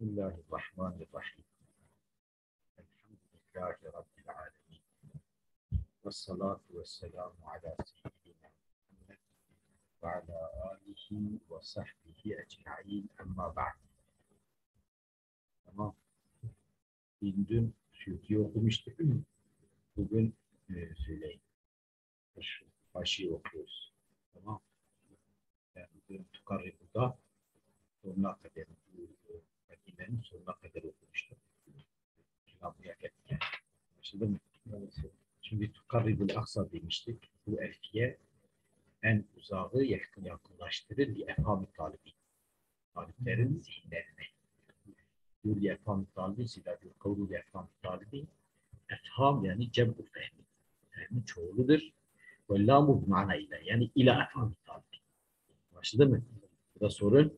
Bismillahirrahmanirrahim. Elhamdülillahi Rabbil alemin. Vessalatu vesselamu ala seyyidina Muhammed ve ala alihi ve sahbihi ecma'in emma ba'd. Tamam. Dün Suyuti'yi okumuştuk. Bugün söyleyin. Başı okuyoruz. Tamam. Yani bugün Tukarribu'da sonuna kadar Medine'nin sonuna kadar okumuştuk. Buraya geldik. Anlaşıldı mı? Şimdi Tukarribul Aksa demiştik. Bu elfiye en uzağı yakınlaştırır bir efham-ı talibi. Taliplerin zihinlerine. Yul efham-ı talibi, silahül kavlu efham-ı talibi. Efham yani cem'u fehmi. Fehmin çoğuludur. Ve lamu ma'na ile. Yani ila efham-ı talibi. Anlaşıldı mı? Burada sorun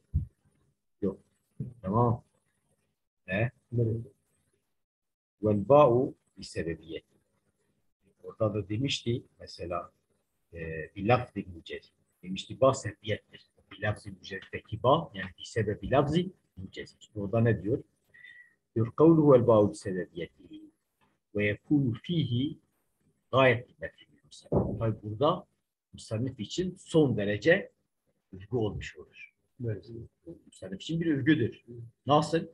yok. Tamam. Ne? Vel ba'u bir sebebiyet. Orada da demişti mesela bir lafz-ı mücez. Demişti ba sebebiyettir. Bir lafz-ı mücezdeki ba yani bir sebebi lafz-ı mücez. Orada ne diyor? Diyor kavluhu vel ba'u sebebiyeti ve yekûnu fihi gayet metin. Tabi burada musannif için son derece övgü olmuş olur. Musannif için bir övgüdür. Nasıl?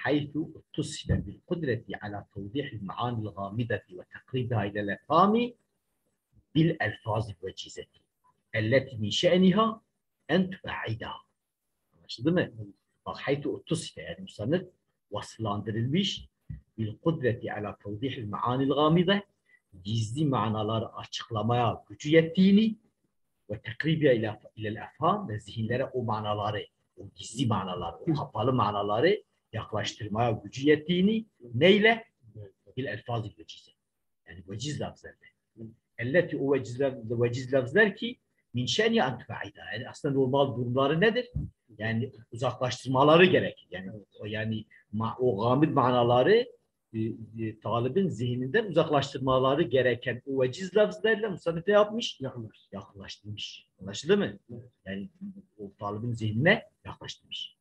حيث اتصل بالقدرة على توضيح المعاني الغامضة وتقريبها إلى الأفهام بالألفاظ الوجيزة التي من شأنها أن تبعدها. Anlaşıldı mı? Bak حيث اتصل yani musannif vasılandırılmış بالقدرة على توضيح المعاني الغامضة gizli manaları açıklamaya gücü yettiğini ve tekribiye ile الأفهام ve zihinlere o manaları, o gizli manaları, o kapalı manaları yaklaştırmaya gücü yettiğini neyle? Bil elfaz-ı vecize. Yani veciz lafzlarla. Elleti o veciz lafzlar ki min şeni en tüfe'ida. Yani aslında normal durumları nedir? Yani uzaklaştırmaları gerekir. Yani o gamid manaları talibin zihninden uzaklaştırmaları gereken o veciz lafzlarla musannif ne yapmış? Yaklaştırmış. Anlaşıldı mı? Yani o talibin zihnine yaklaştırmış.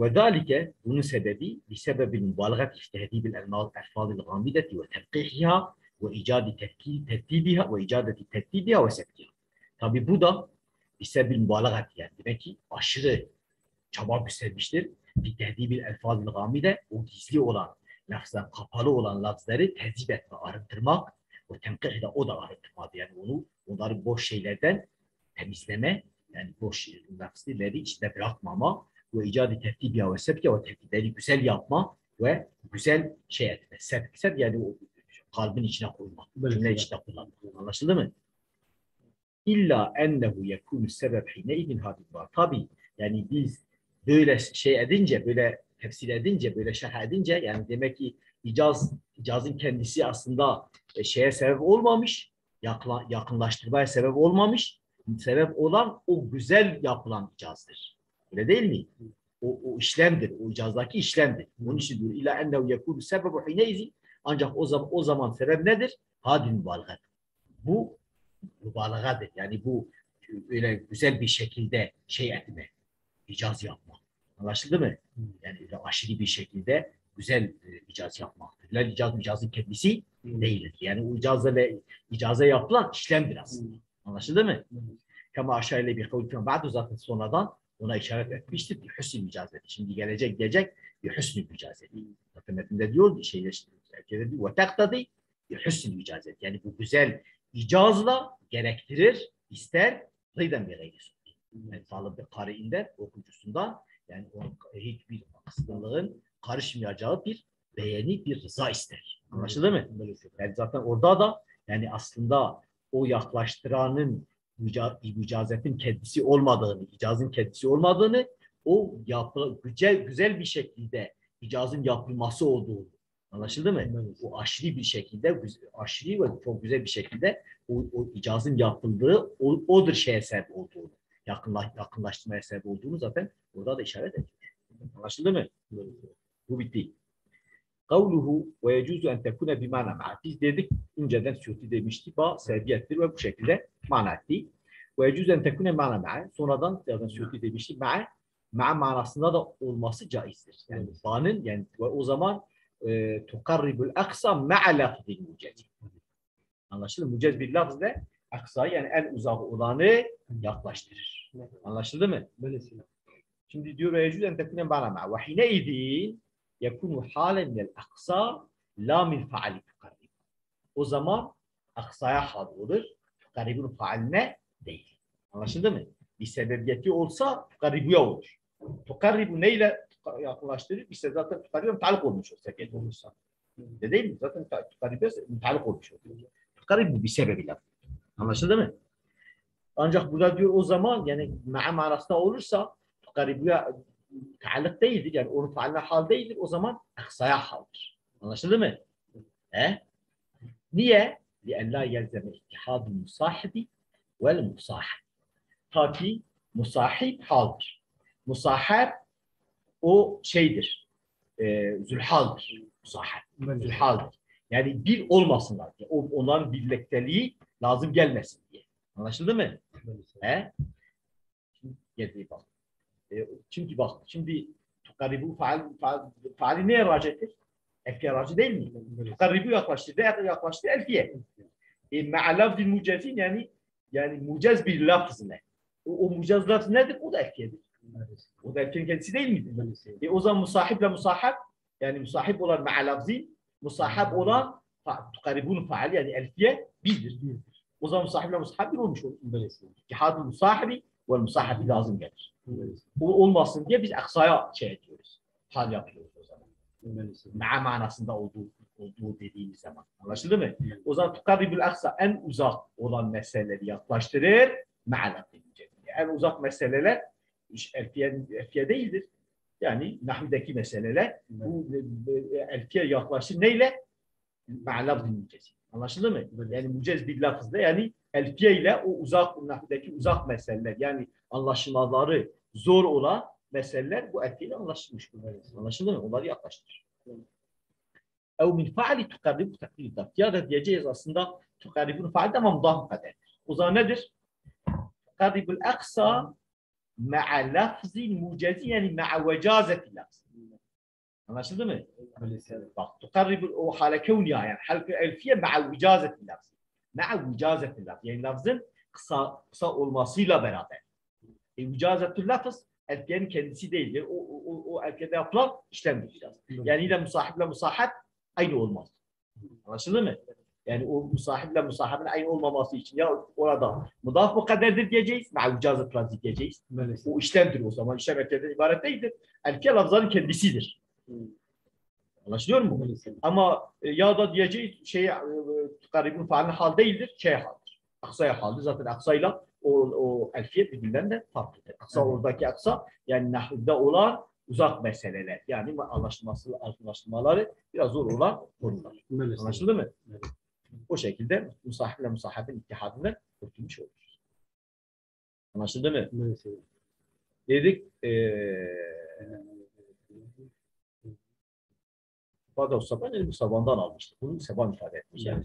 وذلك bunun sebebi بسبب المبالغة في تهذيب الألفاظ الغامضة وتنقيحها وإيجاد ترتيبها وإيجاد ترتيبها وسبتها. Tabi bu da بسبب المبالغة yani demek ki aşırı çaba göstermiştir. Bir tehdibil elfazil gamide o gizli olan lafzlar, kapalı olan lafzları tezip etme, arındırmak o tenkih de o da arındırmadı. Yani onları boş şeylerden temizleme yani boş lafzları içinde bırakmama ve icadı tertibiya ve sepke ve tertipleri güzel yapma ve güzel şey etme. Sep yani o kalbin içine koymak. Cümle içine kullanmak. Anlaşıldı mı? İlla ennehu yekûnü sebep hine ibn hadibba. Tabi yani biz böyle şey edince, böyle tefsir edince, böyle şerh edince yani demek ki icazın kendisi aslında şeye sebep olmamış, yakınlaştırmaya sebep olmamış. Sebep olan o güzel yapılan icazdır. Öyle değil mi? O işlemdir. O icazdaki işlemdir. Onun için diyor ila ennehu yekûnü sebebu hineyzi. Ancak o zaman sebep nedir? Hadil mübalagat. Bu mübalağadır. Yani bu öyle güzel bir şekilde şey etme, icaz yapma. Anlaşıldı mı? Yani öyle aşırı bir şekilde güzel icaz yapmaktır. Yani icazın kendisi değildir. Yani o icaza yapılan işlemdir aslında. Anlaşıldı mı? Kama aşağıyla bir kavuşma vardı zaten sonradan ona işaret etmiştir. Bir hüsnü icazeti. Şimdi gelecek bir hüsnü icazeti. Zaten metninde diyor ve taktadi bir hüsnü icazeti. Yani bu güzel icazla gerektirir, ister rıdan bir gayri. Yani talib kariinden, okuyucusundan yani onun hiçbir kısıtlılığın karışmayacağı bir beğeni, bir rıza ister. Anlaşıldı mı? Yani zaten orada da yani aslında o yaklaştıranın icazetin kendisi olmadığını, icazın kendisi olmadığını, o güzel bir şekilde icazın yapılması olduğunu. Anlaşıldı mı? O aşırı bir şekilde, aşırı ve çok güzel bir şekilde o icazın yapıldığı odur şeye sebep olduğunu, yakınlaştırmaya sebep olduğunu zaten orada da işaret ediyor. Anlaşıldı mı? Bu bitti. Kavluhu ve yecuzu en tekune bir mana ma'a. Biz dedik, önceden Suyuti demişti, ba sebebiyettir ve bu şekilde mana etti. Ve yecuzu en tekune mana ma'a. Sonradan Suyuti demişti, ma'a ma manasında da olması caizdir. Yani ba'nın yani ve o zaman tukarribul aksa ma'a lafzil mucaz. Anlaşıldı mı? Mucaz bir lafz ne? Aksa'yı yani en uzak olanı yaklaştırır. Anlaşıldı mı? Böylesine. Şimdi diyor ve yecüz en tekune bana ma. Ve hineidin yekunu halen minel aksa la min faali tukarrib. O zaman aksaya hal olur. Tukarribun faaline değil. Anlaşıldı mı? Bir sebebiyeti olsa tukarribuya olur. Tukarribu neyle yaklaştırır? İşte zaten tukarribuya müteallik olmuş o sebebiyet olursa. Değil mi? Zaten tukarribuya müteallik olmuş olur. Tukarribu bir sebebiyle. Anlaşıldı mı? Ancak burada diyor o zaman yani ma'a manasında olursa tukarribuya müteallik değildir. Yani onun faaline hal değildir. O zaman aksaya haldir. Anlaşıldı mı? He? Niye? لأن لا يلزم اتحاد المصاحب والمصاحب. Ta ki musahip haldir. Musahip o şeydir. Zülhaldir. Musahip. Zülhaldir. Yani bir olmasınlar diye. Onların birlikteliği lazım gelmesin diye. Anlaşıldı mı? He? Şimdi bak. Çünkü bak şimdi tukaribu faali neye racidir? Elfiye raci değil mi? Tukaribu yaklaştı. Yaklaştı elfiye. Ma'a lafzil mucazin yani mucaz bir lafz ne? O mucaz lafz nedir? O da elfiyedir. O da elfiyenin kendisi değil midir? O zaman musahiple musahab yani musahip olan ma'a lafzin musahab olan tukaribun faali yani elfiye birdir. O zaman musahiple musahab bir olmuş olur. İttihadul musahibi ve musahabi lazım gelir. O olmasın diye biz aksaya şey ediyoruz. Hal yapıyoruz o zaman. Ma'a manasında olduğu dediğimiz zaman. Anlaşıldı mı? O zaman tukarribul aksa en uzak olan meseleleri yaklaştırır. Ma'alakil mucaz. En uzak meseleler elfiye değildir. Yani nahvideki meseleler bu elfiye yaklaşır. Neyle? Ma'alakil mucaz. Anlaşıldı mı? Yani mucaz bir lafızda yani elfiye ile o uzak nahvideki uzak meseleler yani anlaşılmaları zor olan meseleler bu elfiye ile anlaşılmış. Anlaşıldı mı? Onları yaklaştırır. Ev min faali tukarribu takliddat. Ya da diyeceğiz aslında tukarribun faal ama mudaf kader. O zaman nedir? Tukarribul aksa ma'a lafzil mucazi yani ma'a vecazeti lafz. Anlaşıldı mı? Bak tukarribul o hale kevniya yani halka elfiye ma'a vecazeti lafz. Ma'a vecazeti lafz. Yani lafzın kısa olmasıyla beraber. Vecazeti lafz elfiyenin kendisi değildir. O elfiyede yapılan işlemdir. Yani yine musahiple musahab aynı olmaz. Anlaşıldı mı? Yani o musahiple musahabın aynı olmaması için ya orada mudaf mukadderdir diyeceğiz, ma'ucazı transit diyeceğiz. O işlemdir o zaman. İşlem erkeden ibaret değildir. Erke lafzanın kendisidir. Anlaşılıyor mu? Ama ya da diyeceğiz tukaribun faalin hal değildir, haldir. Aksaya haldir. Zaten aksayla o elfiyet birbirinden de farklıdır. Aksa oradaki aksa yani nahvde olan uzak meseleler. Yani anlaşılmaları biraz zor olan konular. Anlaşıldı mı? Evet. O şekilde musahiple musahabın ittihadından kurtulmuş oluruz. Anlaşıldı mı? Evet. Dedik Fadıl Saban bu Saban'dan almıştık. Bunu Saban ifade etmiş. Yani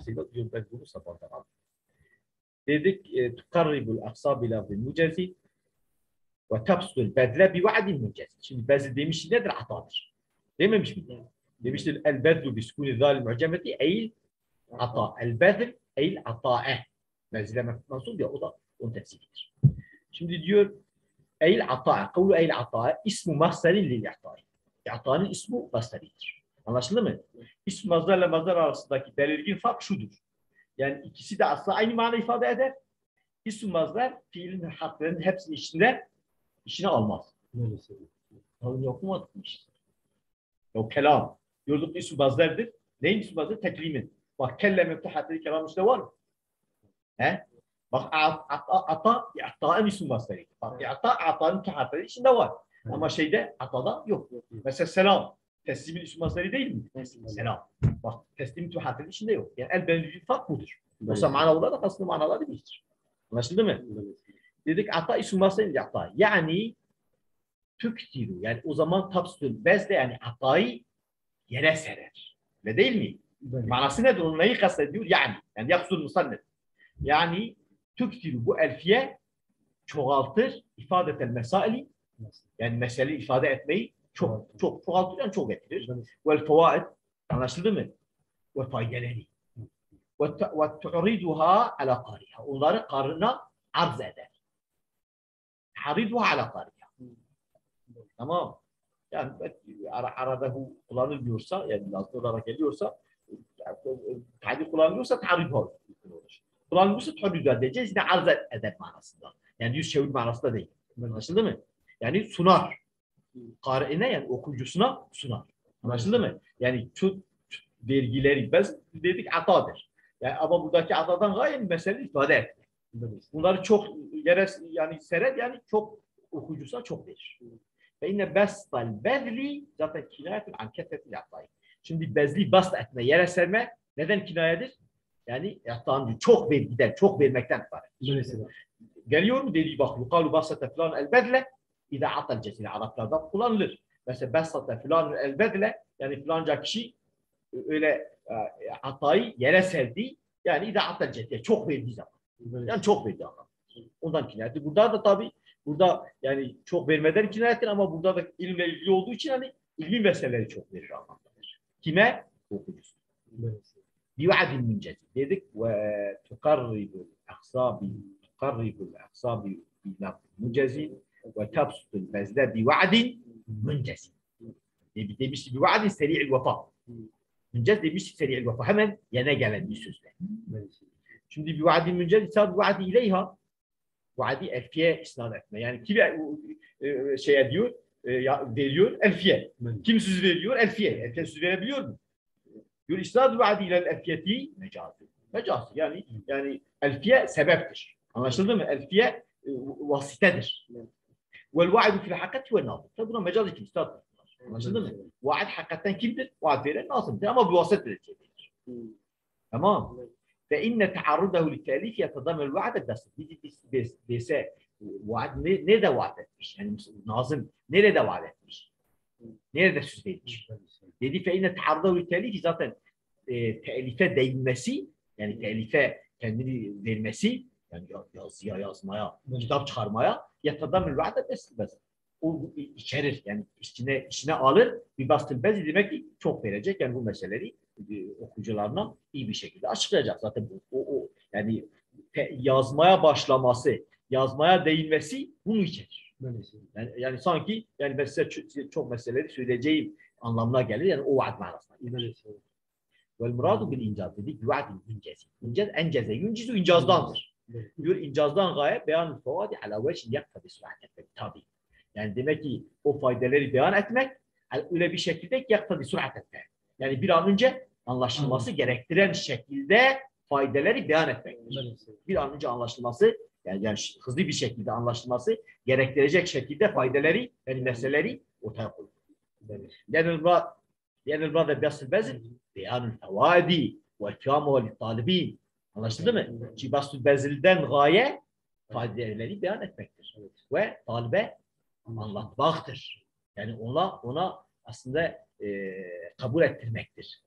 ben bunu Saban'dan aldım. Dedik tukarribul aksa bilafil mucazi ve tafsul bedle bi va'dil mucazi. Şimdi bezl demiş nedir? Atadır. Dememiş mi? Demiştir el bedlu bi sukuni zal mu'cemeti e'il ata. El bedl e'il ata'e. Bezleme nasıl diyor? O da onun tefsiridir. Şimdi diyor e'il ata'a. Kavlu e'il ata'a ismu masdarin lil i'ta'i. İ'ta'nın ismu masdaridir. Anlaşıldı mı? İsm mazdarla mazdar arasındaki belirgin fark şudur. Yani ikisi de aslında aynı mana ifade eder. İsm mazdar fiilin harflerinin hepsini içine almaz. Onu okumadık mı işte? O kelam. Diyorduk ism mazdardır. Neyin ism mazdarı? Teklimin. Bak kelleme mütehaddiri kelam işte var mı? He? Bak ata'ın ism mazdarı. Bak ata'nın mütehaddiri içinde var. Ama atada yok. Mesela selam. Teslimin ism mazdarı değil mi? Selam. Bak teslimin mütehaddiri içinde yok. Yani el benzici fark budur. Yoksa manalar da aslında manalar değildir. Anlaşıldı mı? Dedik ata ism mazdarı ata. Yani tüktiru. Yani o zaman tapsül bezde yani atayı yere serer. Öyle değil mi? Manası nedir? Onu neyi kastediyor? Yani yapsul musannef. Yani tüktiru bu elfiye çoğaltır ifadeten mesaili Yani meseleyi ifade etmeyi çok çoğaltıyor, çok etkiler. Vel fevaid, anlaşıldı mı? Ve faydeleri. Ve tu'riduha ala qariha. Onları karına arz eder. Hariduha ala qariha. Tamam. Yani arada bu kullanılmıyorsa, yani lazım olarak geliyorsa, tadi kullanılıyorsa tarif olur. Kullanılmıyorsa tarif edeceğiz. Yine arz eder manasında. Yani yüz çevir manasında değil. Anlaşıldı mı? Yani sunar. Kari'ine, yani okuyucusuna sunar. Anlaşıldı mı? Yani şu vergileri biz dedik atadır. Yani ama buradaki atadan gayet mesele ifade etmek. Bunları çok yere yani seret, yani çok okuyucusuna çok verir. Ve yine bestal bezli zaten kinayetun an kefetil atayı. Şimdi bezli bast etme, yere serme neden kinayedir? Yani yatağın çok vergiden, çok vermekten var. Geliyor mu dediği bak yukalu basata falan el bedle İza atal cesine Araplarda kullanılır. Mesela besata falan el bedle, yani filanca kişi öyle atayı yere serdi, yani İza atal cesine çok verdiği zaman. Yani çok verdiği zaman. Ondan kinayeti. Burada da tabii burada yani çok vermeden kinayettir ama burada da ilimle ilgili olduğu için hani ilmi meseleleri çok verir anlamdadır. Kime? Okuyucusu. Bi'adil mincezi dedik ve tukarribul aksabi ila mucezi ve tabsutul bezle bi'adin mincezi. Demişti bi'adin seri'il vefa. Mincez demişti seri'il vefa. Hemen yana gelen bir sözle. Şimdi bi'adin mincezi ise bi'adi ileyha. Vaadi elfiye isnat etme. Yani kim şey diyor, veriyor elfiye. Kim söz veriyor? Elfiye. Elfiye söz verebiliyor mu? Diyor isnad vaadi ile elfiyeti mecazı. Mecazı yani elfiye sebeptir. Anlaşıldı mı? Elfiye vasitedir. Vel vaadu fil hakikati ve nazım. Tabi buna mecaz için isnat. Anlaşıldı mı? Vaad hakikaten kimdir? Vaad veren nazımdır ama bir vasittir. Tamam. فإن تعرضه للتأليف يتضمن الوعد بس dese vaad nerede vaat etmiş? Yani Nazım nerede vaat etmiş? Nerede söz vermiş? Dedi فإن تعرضه للتأليف zaten telife değinmesi, yani telife kendini vermesi, yani yazıya yazmaya, kitap çıkarmaya yetadamül va'de bes. O içerir, yani içine alır. Bir bastıl bez demek ki çok verecek. Yani bu meseleleri okuyucularına iyi bir şekilde açıklayacak. Zaten yani yazmaya başlaması, yazmaya değinmesi bunu içerir. Yani sanki yani ben size çok meseleleri söyleyeceğim anlamına gelir. Yani o vaat manasına gelir. Vel muradu bil incaz dedik. Vaadil incezi. İncaz enceze. Yuncizu incazdandır. Diyor incazdan gaye beyanül fevadi ala vecin yaktabi surat etmek. Tabi. Yani demek ki o faydaları beyan etmek öyle bir şekilde yaktabi surat etmek. Yani bir an önce anlaşılması gerektiren şekilde faydaları beyan etmektir. Bir an önce anlaşılması yani hızlı bir şekilde anlaşılması gerektirecek şekilde faydaları yani meseleleri ortaya koyur. Yani burada basıl bezil beyanül fevadi ve ikramı ve talibin. Anlaşıldı mı? Çünkü basıl bezilden gaye faydaları beyan etmektir. Ve talibe anlatmaktır. Yani ona aslında kabul ettirmektir.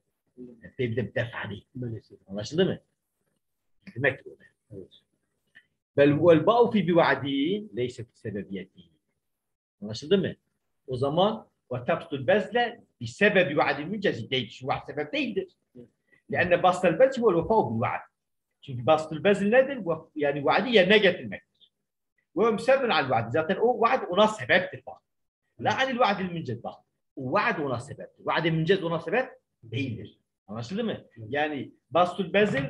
Bir defani. Anlaşıldı mı? Demektir o. Vel ba'u fi bi'adin leyse fi sebebiyeti. Anlaşıldı mı? O zaman ve tabstul bezle bir sebebi vaadin mücezi değil. Şu vaad sebep değildir. Yani bastıl bez ve vefa bil vaad. Çünkü bastıl bez nedir? Yani vaadi yerine getirmektir. Ve müsebbin al vaad. Zaten o vaad ona sebeptir bak. La anil vaadil müncez bak. O vaad ona sebeptir. Vaadil müncez ona sebep değildir. Anlaşıldı mı? Yani bastıl bezil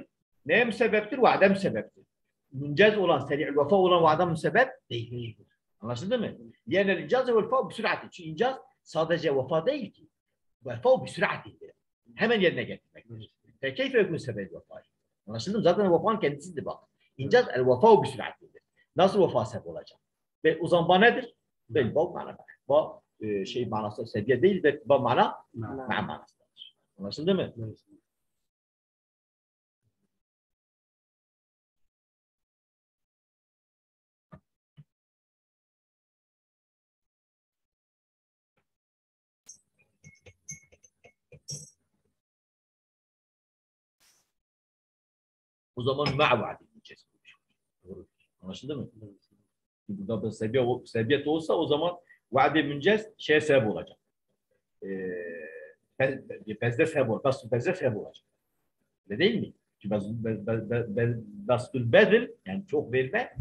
neye müsebbeptir? Vaade müsebbeptir. Müncez olan, seri'ül vefa olan vaada müsebbep değildir. Anlaşıldı mı? Yani incaz ve vefa bir süratin. Çünkü incaz sadece vefa değil ki. Vefa bir süratindir. Hemen yerine getirmektir. Keyfe yakun sebep vefa. Anlaşıldı mı? Zaten vefanın kendisidir bak. İncaz el vefa bir süratindir. Nasıl vefa sebep olacak? Ve o zaman nedir? Değil. Bu mana. Bu şey manası seviye değil de bu mana manasıdır. Anlaşıldı mı? O zaman ma'vaad edeceğiz. Anlaşıldı mı? Burada sebebiyet olsa o zaman Vaadi müncez şeye sebep olacak. Bezde sebep olacak. Bastul bezde sebep olacak. Öyle değil mi? Çünkü bastul bedel yani çok verme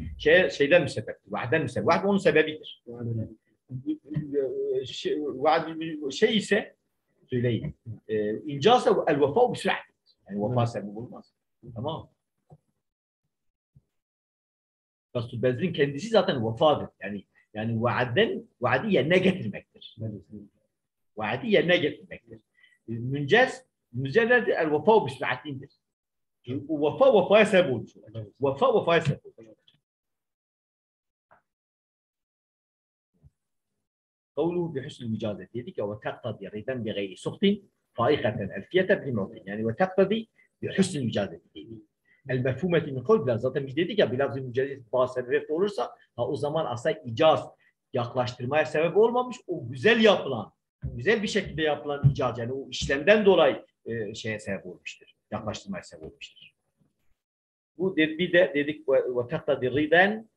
şeyden müsebbeptir. Vaadden müsebbep. Vaad onun sebebidir. Vaad şey ise söyleyin. İncasa el vefa bir sürat. Yani vefa sebebi olmaz. Tamam. Bastul bezrin kendisi zaten vefadır. Yani vaadi yerine getirmektir. Vaadi yerine getirmektir. Müncez el vefa bir süratindir. Vefaya sebep olmuş. Vefaya sebep olmuş. قوله بحسن المجازة dedik ya وتقتضي رضا بغير سخط فائقة ألفية بموضع yani وتقتضي بحسن المجازة dedik. المفهومة من قول zaten biz dedik ya bilafzı mücadele bazı sebep olursa o zaman aslında icaz yaklaştırmaya sebep olmamış o güzel yapılan güzel bir şekilde yapılan icaz yani o işlemden dolayı şeye sebep olmuştur. Yaklaştırmaya sebep olmuştur. Bu bir de dedik ve taktadi riden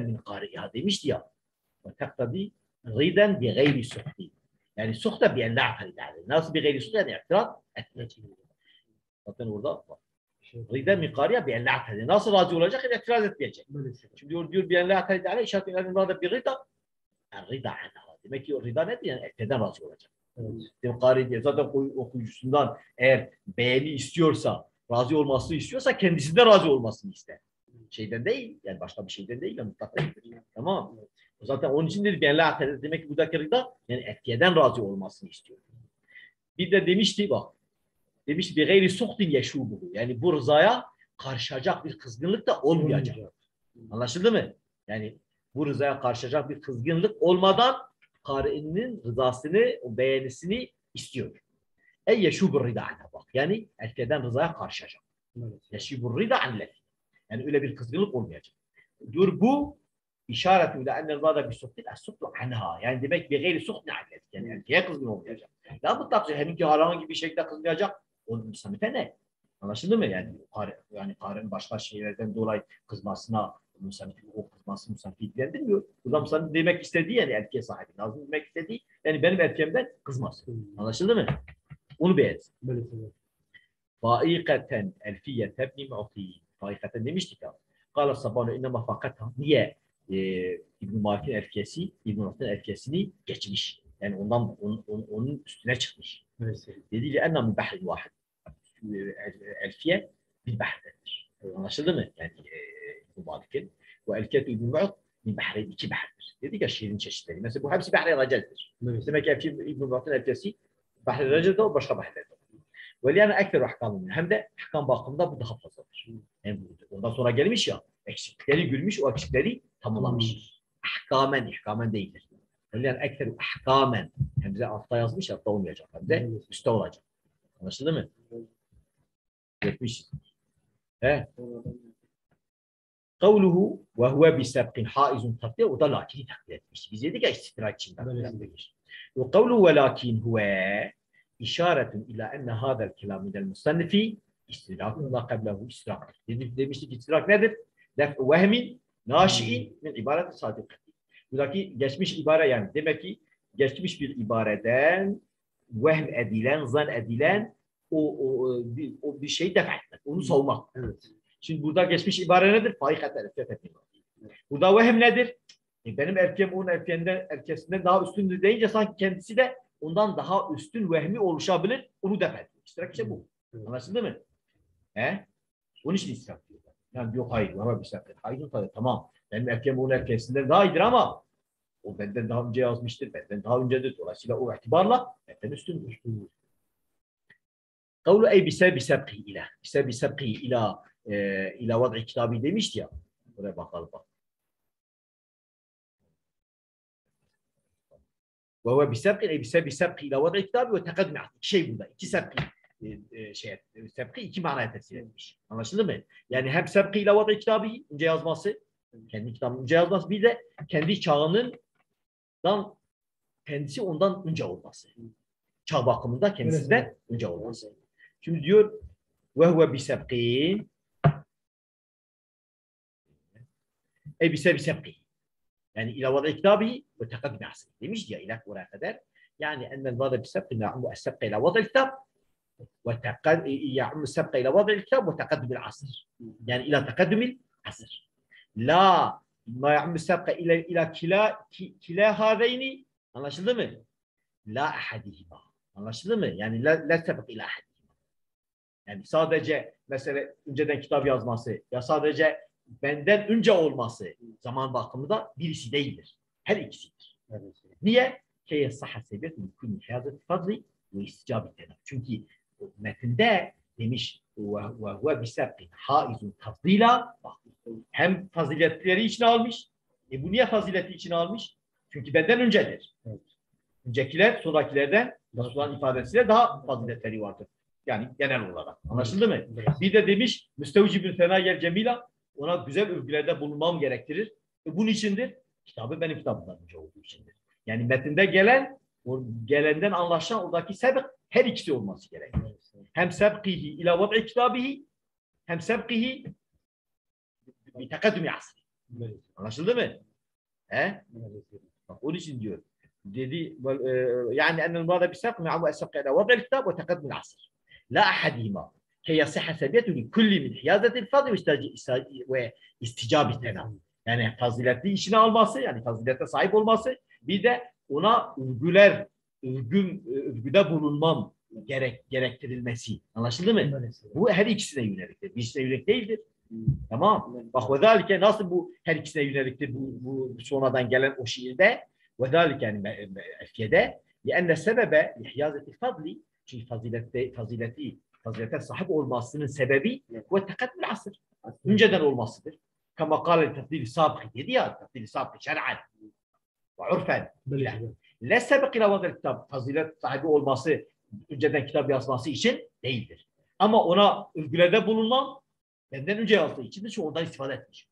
min kariha demişti ya. Ve taktadi riden bi gayri suhti. Yani suhta bi en la'tari. Nasıl bi gayri suhti? Yani itiraz etmeyecek. Zaten orada var. Riden min kariha bi en la'tari. Nasıl razı olacak? Yani itiraz etmeyecek. Şimdi diyor bi en la'tari. İşaret ilanın orada bir rida. Yani rida anha. Demek ki o rida nedir? Yani etmeden razı olacak. Evet. Zaten okuyucusundan eğer beğeni istiyorsa razı olmasını istiyorsa kendisinden razı olmasını ister. Şeyden değil, yani başka bir şeyden değil, mutlaka. Tamam. Zaten onun için dedi ben la demek ki buradaki rıda yani etkiyeden razı olmasını istiyor. Bir de demişti bak. Demişti bir gayri suhtin yeşubuhu. Yani bu rızaya karşılayacak bir kızgınlık da olmayacak. Anlaşıldı mı? Yani bu rızaya karşılayacak bir kızgınlık olmadan kari'nin rızasını, o beğenisini istiyor. Ey yeşubur rıda bak. Yani etkeden rızaya karşılayacak. Yeşubur rıda anlet. Yani öyle bir kızgınlık olmayacak. Diyor bu işaret ile ennel vada bir suktil as-suklu anha. Yani demek bir gayri suktil anlet. Yani erkeğe kızgın olmayacak. Ya mutlaka herhangi herhangi bir şekilde kızmayacak. Onun samite ne? Anlaşıldı mı? Yani karın başka şeylerden dolayı kızmasına o kızması musafir ilgilendirmiyor. Burada musafir demek istediği yani erkeğe sahibi. Lazım demek istediği yani benim erkeğimden kızmaz. Anlaşıldı mı? Onu beğensin. Faikaten elfiye tebni mu'ti. Faikaten demiştik ya. Kala sabahı innema fakatha. Niye? İbn-i Malik'in erkesi, İbn-i Malik'in erkesini geçmiş. Yani onun üstüne çıkmış. Dedi ki enna min bahrin vahid. Elfiye bir bahredir. Anlaşıldı mı? Yani İbn-i Malik'in. Ve elfiyet İbn-i Malik min bahrin iki bahrdir. Dedik ya şiirin çeşitleri. Mesela bu hepsi bahri racazdır. Demek ki İbn-i Malik'in erkesi bahri racazda o başka bahredir. Veliyana ekber ahkamı hem de ahkam bakımında bu daha fazladır. Yani ondan sonra gelmiş ya eksikleri gülmüş o eksikleri tamamlamış. Ahkamen değildir. Veliyana ekber ahkamen hemze altta yazmış altta olmayacak. Hem de üstte olacak. Anlaşıldı mı? Yetmiş. He. Kavluhu ve huve bisebkin haizun takdir o da lakini takdir etmiş. Biz dedik ya istidrak için takdir etmiş. Ve kavluhu ve lakin huve işaretun ila enne hadel kelam minel musannifi istidrakun la kablehu istidrak. Demiştik istidrak nedir? Vehmin naşi'in min ibareti sadıkati. Buradaki geçmiş ibare yani demek ki geçmiş bir ibareden vehm edilen, zan edilen o bir şey def etmek, onu savmak. Evet. Şimdi burada geçmiş ibare nedir? Fahikat erkek. Burada vehm nedir? Benim erkeğim onun erkeğinden daha üstündür deyince sanki kendisi de ondan daha üstün vehmi oluşabilir. Onu def etmek. İstirak işte bu. Anlaşıldı mı? He? Onun için istirak diyorlar. Yani yok hayır. Ama bir sefer. Hayır tabii tamam. Benim erkeğim onun erkeğinden daha iyidir ama o benden daha önce yazmıştır. Benden daha öncedir. Dolayısıyla o itibarla benden üstündür. Kavlu ey bisebi sebki ile. Bisebi sebki ila vad'i kitabı demişti ya. Buraya bakalım bak. Ve huve bisebi sebki ila vad'i kitabı ve tekadüm ettik. İki şey burada. İki sebki. Sebki iki manaya tefsir etmiş. Anlaşıldı mı? Yani hem sebki ila vad'i kitabı önce yazması, kendi kitabının önce yazması bir de kendi çağının kendisi ondan önce olması. Çağ bakımında kendisinden önce olması. Şimdi diyor ve huve bisebkin bisebi sebki. Yani ila vada kitabi ve tekaddüm asri. Demiş ya ilah oraya kadar. Yani ennel vada bisabqi ya'ummu es-sabqa ila vada kitab ve ya'ummu es-sabqa ila vada kitab ve tekaddüm asr. Yani ila tekaddüm asr. La ma ya'ummu es-sabqa ila kila hadeyni. Anlaşıldı mı? La ahadihima. Anlaşıldı mı? Yani la sebep ila ahadihima. Yani sadece mesela önceden kitap yazması ya sadece benden önce olması zaman bakımında birisi değildir. Her ikisidir. Evet. Niye? Keye sahha sebep mümkün hiyazet fadli ve isticabi tenab. Çünkü metinde demiş ve huve bisabqin haizun tafdila hem faziletleri içine almış. Bu niye fazileti içine almış? Çünkü benden öncedir. Evet. Öncekiler sonrakilerden Resulullah'ın ifadesiyle daha faziletleri vardır. Yani genel olarak. Anlaşıldı mı? Evet. Bir de demiş müstevcibül fenâyel cemila ona güzel övgülerde bulunmam gerektirir. Bunun içindir. Kitabı benim kitabımdan önce olduğu içindir. Yani metinde gelen o gelenden anlaşılan oradaki sebep her ikisi olması gerekir. Hem sebkihi ila vad'i kitabihi hem sebkihi bi tekaddümi asri. Anlaşıldı mı? He? Bak onun için diyor. dedi يعني أن المراد بالسبق مع السبق إلى وضع الكتاب وتقدم العصر لا أحدهما كي يصح ثبيته لكل من حيازة الفضل واستجابة التنام. Yani faziletli işine alması, yani fazilete sahip olması, bir de ona övgüde bulunmam gerektirilmesi. Anlaşıldı mı? Bu her ikisine yöneliktir. Birisine yönelik değildir. Tamam. Bak ve zalike nasıl bu her ikisine yöneliktir bu sonradan gelen o şiirde? Ve zalike yani Efke'de لأن السبب لحيازة الفضل çünkü fazilete sahip olmasının sebebi ve tekadüm asır. Önceden olmasıdır. Kama kâle tefdil-i sabıkı dedi ya, tefdil-i sabıkı şer'an ve urfen. Le sebek ila vadel kitap, fazilet sahibi olması, önceden kitap yazması için değildir. Ama ona övgülerde bulunan benden önce yazdığı için de şu ondan istifade etmiş.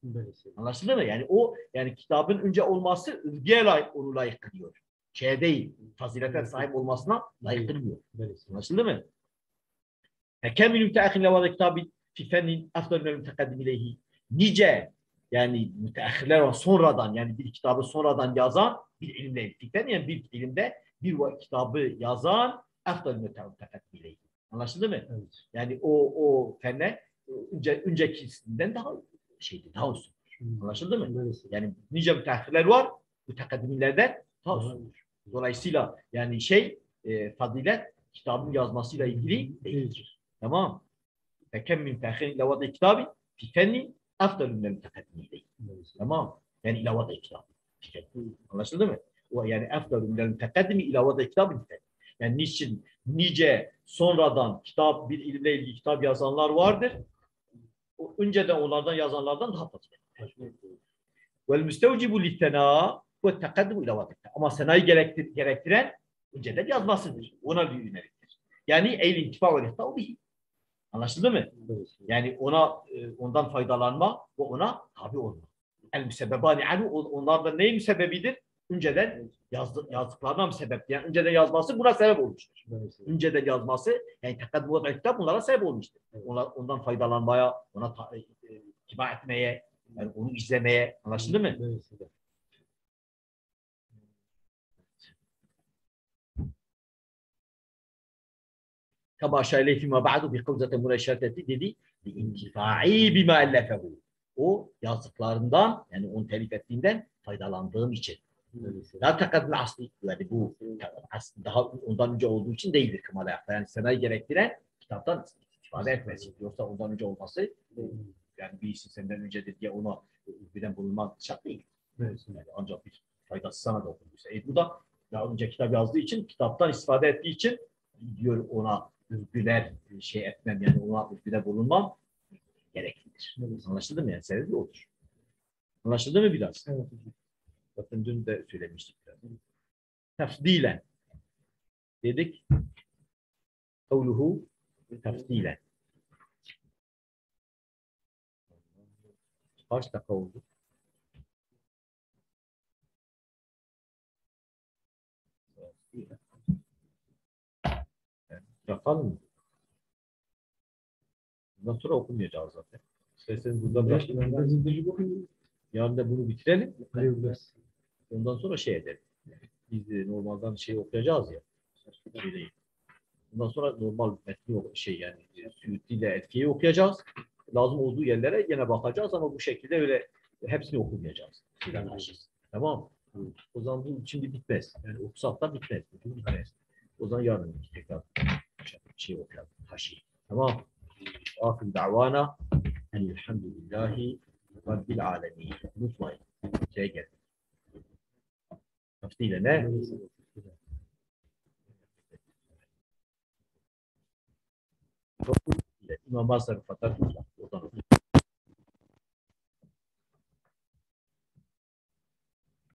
Anlaşıldı mı? Yani o yani kitabın önce olması övgüye onu layık kılıyor. Şeye değil, fazilete sahip olmasına layık kılmıyor. Anlaşıldı mı? Kem min müteahhin levada kitabı fi fennin afdal minel mütekaddim ileyhi. Nice yani müteahhirler var sonradan yani bir kitabı sonradan yazan bir ilimde fikren yani bir ilimde bir kitabı yazan afdal minel mütekaddim ileyhi. Anlaşıldı mı? Evet. Yani o fenne öncekisinden daha daha uzun. Anlaşıldı mı? Evet. Yani nice müteahhirler var mütekaddimlerden daha uzun. Dolayısıyla yani fazilet kitabın yazmasıyla ilgili değildir. Tamam. Fekem min tehrin ila vada kitabı fi fenni afdalu minel mütekaddimin. Tamam. Yani ila vada kitabı. Anlaşıldı mı? O yani afdalu minel mütekaddimi ila vada kitabı. Yani niçin nice sonradan bir ilimle ilgili kitap yazanlar vardır. O önceden onlardan yazanlardan daha faziletli. Vel müstevcibu littena ve tekaddumu ila vada kitabı. Ama senayı gerektiren önceden yazmasıdır. Ona yöneliktir. Yani eylül intifa ve ihta bihi. Anlaşıldı mı? Yani ondan faydalanma ve ona tabi olma. El müsebbebani anhu onlardan neyin sebebidir? Önceden yazdıklarına sebep. Yani önceden yazması buna sebep olmuştur. Önceden yazması yani tekaddüm ve kitap bunlara sebep olmuştur. Ondan faydalanmaya, ona ittiba etmeye, yani onu izlemeye. Anlaşıldı mı? Kama şayle fîmâ ba'du bi kavzete müreşşateti dedi intifai bima ellefehu. O yazdıklarından yani onu telif ettiğinden faydalandığım için. La tekaddül asli yani bu daha ondan önce olduğu için değildir kımala yapma. Yani senayı gerektiren kitaptan istifade etmesi. Yoksa ondan önce olması yani birisi senden öncedir diye ona birden bulunmak şart değil. Yani ancak bir faydası sana da okuduysa. Bu da daha önce kitap yazdığı için kitaptan istifade ettiği için diyor ona övgüler etmem yani ona övgüde bulunmam gereklidir. Anlaşıldı mı yani? Sebebi odur. Anlaşıldı mı biraz? Evet. Bakın dün de söylemiştik biraz. Tefdilen dedik. Kavluhu tefdilen. Kaç dakika oldu? Yapalım mı? Bundan sonra okumayacağız zaten. İsterseniz burada başlayalım. Yarın da bunu bitirelim. Hayır, Ondan sonra şey edelim. Biz normalden şey okuyacağız ya. Şey değil. Ondan sonra normal metni şey yani Suyuti ile etkiyi okuyacağız. Lazım olduğu yerlere yine bakacağız ama bu şekilde öyle hepsini okumayacağız. Tamam. O zaman bu şimdi bitmez. Yani okusak da bitmez. Bugün bitmez. O zaman yarın tekrar şey okuyalım. Haşi. Tamam. Akıl davana elhamdülillahi Rabbil alemin. Unutmayın. Şey geldi. Tafsiyle ne? İmam Mazhar Fatah